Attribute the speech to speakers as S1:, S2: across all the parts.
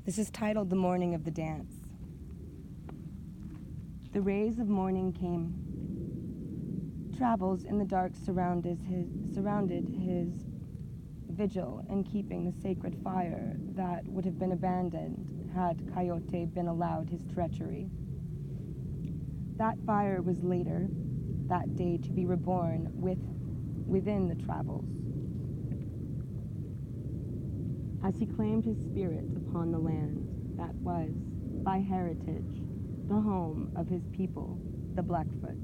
S1: This is titled The Morning of the Dance. The rays of morning came. Travels in the dark surrounded his vigil in keeping the sacred fire that would have been abandoned had Coyote been allowed his treachery. That fire was later, that day, to be reborn within the Travels. As he claimed his spirit upon the land that was, by heritage, the home of his people, the Blackfoot.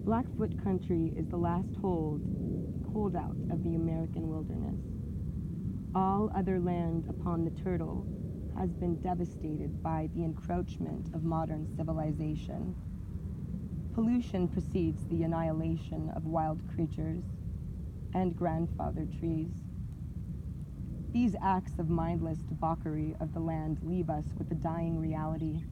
S1: Blackfoot country is the last holdout of the American wilderness. All other land upon the Turtle has been devastated by the encroachment of modern civilization. Pollution precedes the annihilation of wild creatures and grandfather trees. These acts of mindless debauchery of the land leave us with a dying reality,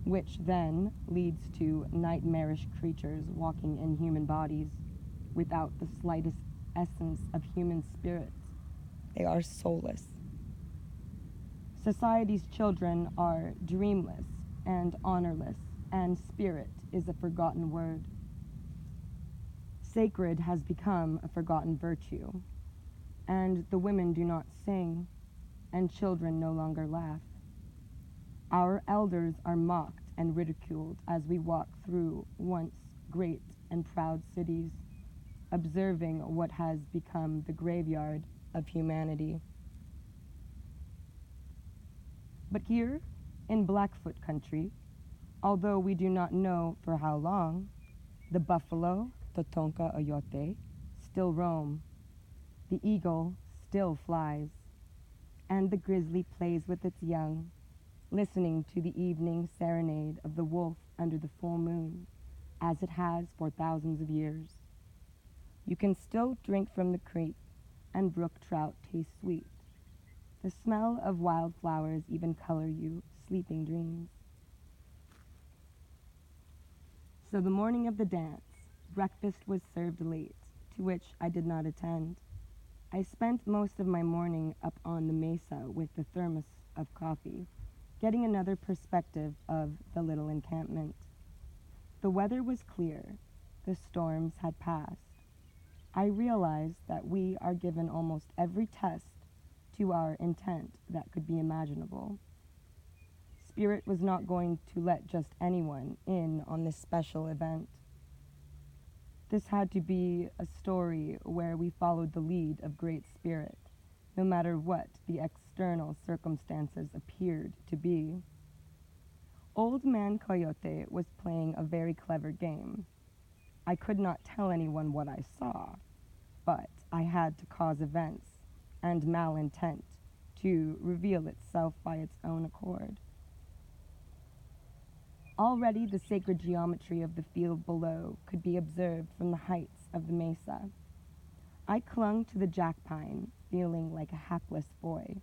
S1: which then leads to nightmarish creatures walking in human bodies without the slightest essence of human spirits. They are soulless. Society's children are dreamless and honorless, and spirit is a forgotten word. Sacred has become a forgotten virtue, and the women do not sing, and children no longer laugh. Our elders are mocked and ridiculed as we walk through once great and proud cities, observing what has become the graveyard of humanity. But here, in Blackfoot country, although we do not know for how long, the buffalo, Totonka Oyote, still roam, the eagle still flies, and the grizzly plays with its young, listening to the evening serenade of the wolf under the full moon, as it has for thousands of years. You can still drink from the creek, and brook trout taste sweet. The smell of wildflowers even color you sleeping dreams. So the morning of the dance, breakfast was served late, to which I did not attend. I spent most of my morning up on the mesa with the thermos of coffee, getting another perspective of the little encampment. The weather was clear. The storms had passed. I realized that we are given almost every test to our intent that could be imaginable. Spirit was not going to let just anyone in on this special event. This had to be a story where we followed the lead of Great Spirit, no matter what the external circumstances appeared to be. Old Man Coyote was playing a very clever game. I could not tell anyone what I saw, but I had to cause events and malintent to reveal itself by its own accord. Already the sacred geometry of the field below could be observed from the heights of the mesa. I clung to the jack pine, feeling like a hapless boy,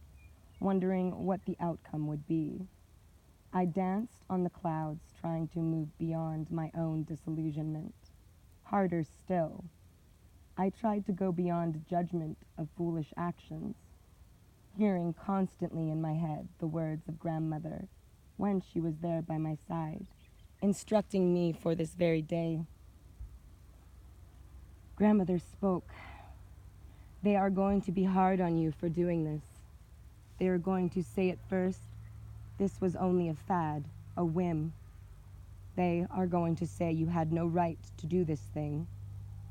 S1: wondering what the outcome would be. I danced on the clouds, trying to move beyond my own disillusionment. Harder still, I tried to go beyond judgment of foolish actions, hearing constantly in my head the words of grandmother when she was there by my side, instructing me for this very day. Grandmother spoke. They are going to be hard on you for doing this. They are going to say at first, this was only a fad, a whim. They are going to say you had no right to do this thing,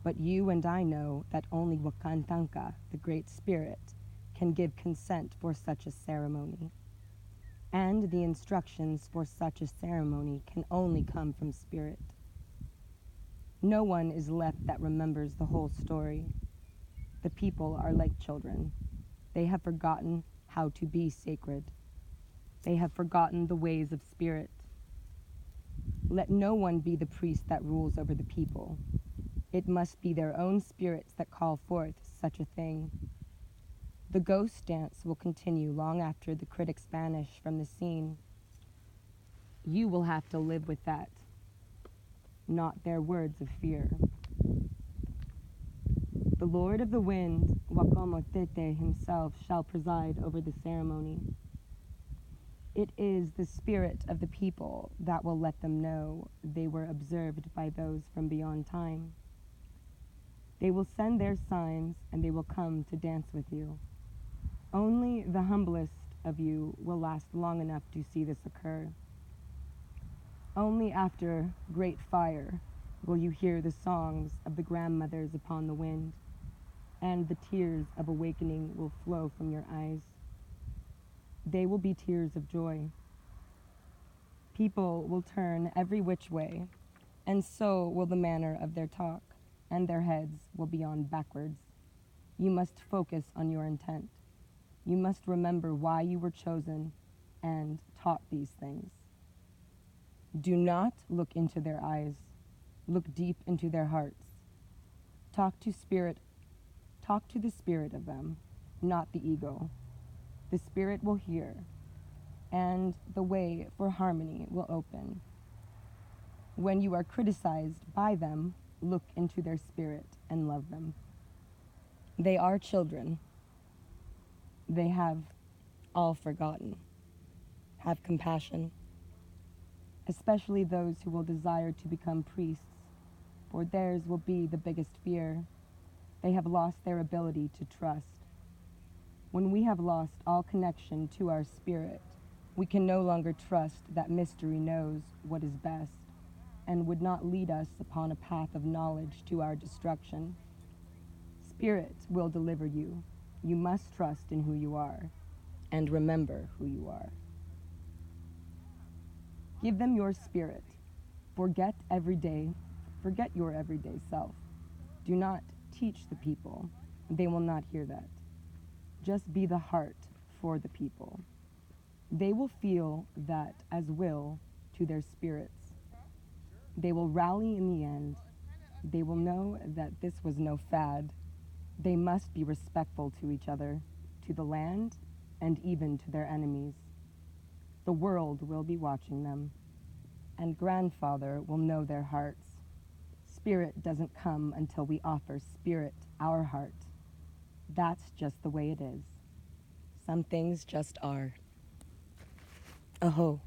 S1: but you and I know that only Wakantanka, the Great Spirit, can give consent for such a ceremony. And the instructions for such a ceremony can only come from Spirit. No one is left that remembers the whole story. The people are like children. They have forgotten how to be sacred. They have forgotten the ways of Spirit. Let no one be the priest that rules over the people. It must be their own spirits that call forth such a thing. The ghost dance will continue long after the critics vanish from the scene. You will have to live with that, not their words of fear. The Lord of the Wind, Wakomotete himself, shall preside over the ceremony. It is the spirit of the people that will let them know they were observed by those from beyond time. They will send their signs, and they will come to dance with you. Only the humblest of you will last long enough to see this occur. Only after great fire will you hear the songs of the grandmothers upon the wind, and the tears of awakening will flow from your eyes. They will be tears of joy. People will turn every which way, and so will the manner of their talk, and their heads will be on backwards. You must focus on your intent. You must remember why you were chosen and taught these things. Do not look into their eyes. Look deep into their hearts. Talk to the spirit of them, not the ego. The spirit will hear, and the way for harmony will open. When you are criticized by them, look into their spirit and love them. They are children. They have all forgotten. Have compassion, especially those who will desire to become priests, for theirs will be the biggest fear. They have lost their ability to trust. When we have lost all connection to our spirit, we can no longer trust that mystery knows what is best and would not lead us upon a path of knowledge to our destruction. Spirit will deliver you. You must trust in who you are and remember who you are. Give them your spirit. Forget your everyday self. Do not teach the people. They will not hear that. Just be the heart for the people. They will feel that as will to their spirits. They will rally in the end. They will know that this was no fad. They must be respectful to each other, to the land, and even to their enemies. The world will be watching them, and grandfather will know their hearts. Spirit doesn't come until we offer spirit our heart. That's just the way it is. Some things just are. Aho.